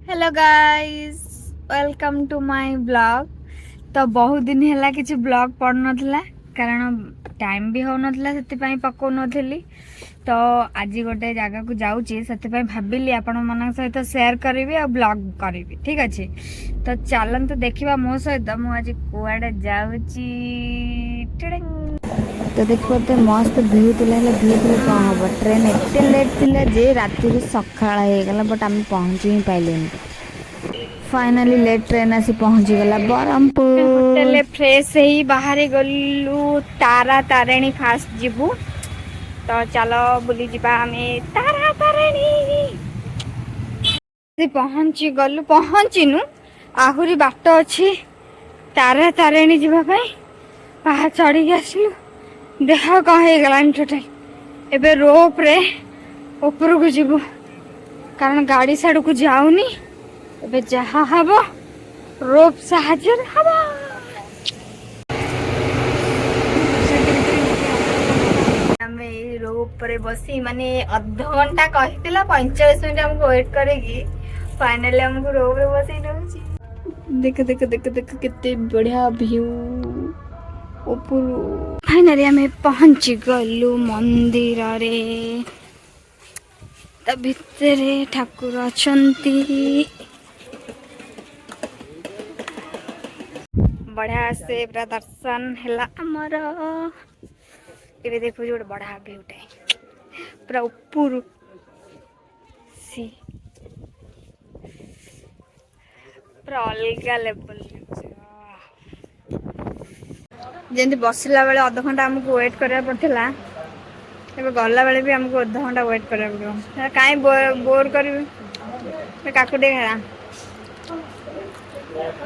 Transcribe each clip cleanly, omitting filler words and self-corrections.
Hello guys, welcome to my blog. तो बहुत दिन है किसी ब्लॉग पड़ नथिला कारण टाइम भी हो नथिला से पकौ नथिली। तो आज गोटे जगह को जाऊँगी से भाविली आपण मन सहित शेयर करी और ब्लॉग करी। ठीक अच्छे, तो चलते देखा मो सहित मुझे कुआडे जाऊँगी। तो देख पारे मस्त व्यू थिला व्यू थे कौन हम ट्रेन एत लेट थिला जे राति सकाळ हो गला बट आम पहुँची ही पाइलेनी। फाइनाली लेट ट्रेन आसी पहुँची गला बरहमपुर। होटल फ्रेश ही बाहर गलु तारा तारिणी फास्ट जीवु। तो चलो बुली जीवा आमे तारा तारिणी। पहुँची गलु पहुँचीनु आहुरी बाट अच्छी तारा तारिणी जीवा पहाड़ चढ़ी आसलु। देह कौन हो गलानी टोटाल एबे रोप रे ऊपर को जीवु कारण गाड़ी साड़ को जाऊनी। एबे जहाँ हम रोप साहाଯ୍य हम रोप रे बसी माने अध घंटा कही 45 मिनट हमको वेट करेगी। फाइनली हमको रोप रे बसी नउची। देख देख देख देख कितने बढ़िया व्यू ऊपर। फाइनली हमें पहुंची गलु मंदिर रे। ता भितरे ठाकुर अछंती बढ़िया से पूरा दर्शन है आमर। ये देखो जो बढ़िया व्यूटे पूरा ऊपर सी पूरा अलग लेवल जमी बसला बेले अध घंटा आमको वेट करा पड़ता। एबे गला बेले भी हमको अध घंटा वेट करा पड़ो कहीं बोर करी काकुटे खेला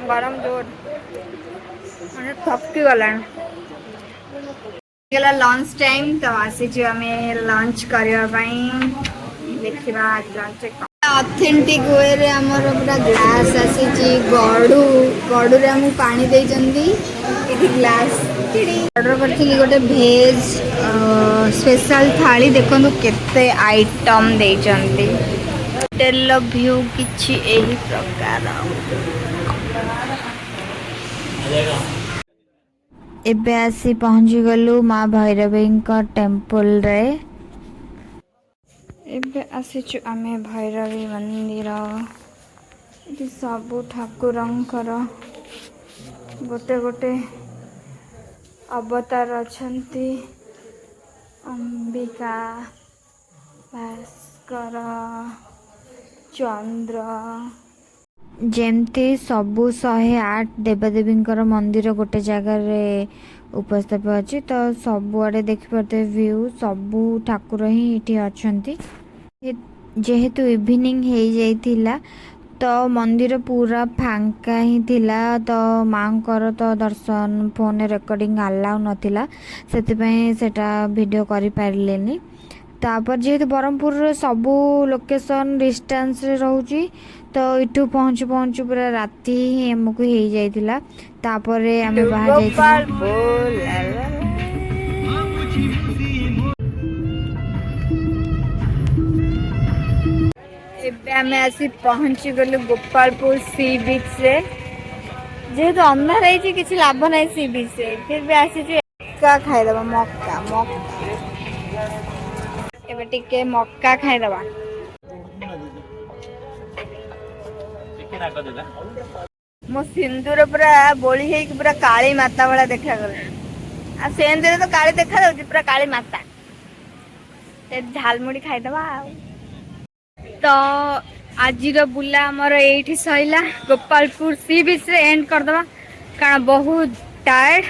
गरम जोर थपकी गला लंच टाइम। तो आसी आम लंच करने देखा लंच ऑथेंटिक वे रे हमर पूरा ग्लास आसी गड़ू गड़ू रे हम पानी देइचंदी इति ग्लास ऑर्डर करथिली गोटे भेज स्पेशल थाली। देखो केते आइटम देइचंदी। होटल व्यू किछि एही प्रकार। एबे आसी पहुंची गलु माँ भैरवी टेम्पल रे। एबे आसीचु आमे भैरवी मंदिर। ये सबू ठाकुरंकर गोटे गोटे अवतार अछंती। अंबिका, भास्कर, चंद्र जेमती सबू 108 देवादेवींकर मंदिर गोटे जगार उपस्थापित अच्छी। तो सबुआड़े देखिपे व्यू सबू ठाकुर ही ये अच्छी। जेहेतु इवनिंग हो जाइथिला तो मंदिर पूरा फांका ही थिला। तो माँ को तो दर्शन फोन रेकर्डिंग अलाउ नथिला सेटा वीडियो करि पारलेनी। तापर जेहेतु ब्रह्मपुर सबू लोकेशन डिस्टेंस रे रहउची तो इठू पहुँचु पहुँचु पूरा राति ही हमको हो जाइथिला। तापरे आमे बाहर जाइथिलु। एबे आमे आसी पहुँची गलु गोपालपुर सी बीच रे। जेहेतु अंधार है किसी लाभ ना सी बीच से फिर भी आसी मक्का खाईदबा मक्का मक्का एबे टिके मक्का खाईदबा। मो सिंदूर पूरा बोली है कि पूरा काली माता वाला देखा गला आ सेंदूर तो काली देखा जाउची पूरा काली माता। ते झालमुड़ी खाईदबा। तो आज बुला आमर ये सैला गोपालपुर सी बीच रे एंड करदबा कारण बहुत टायर्ड।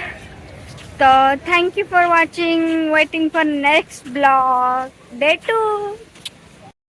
तो thank you for watching, waiting for next blog day 2।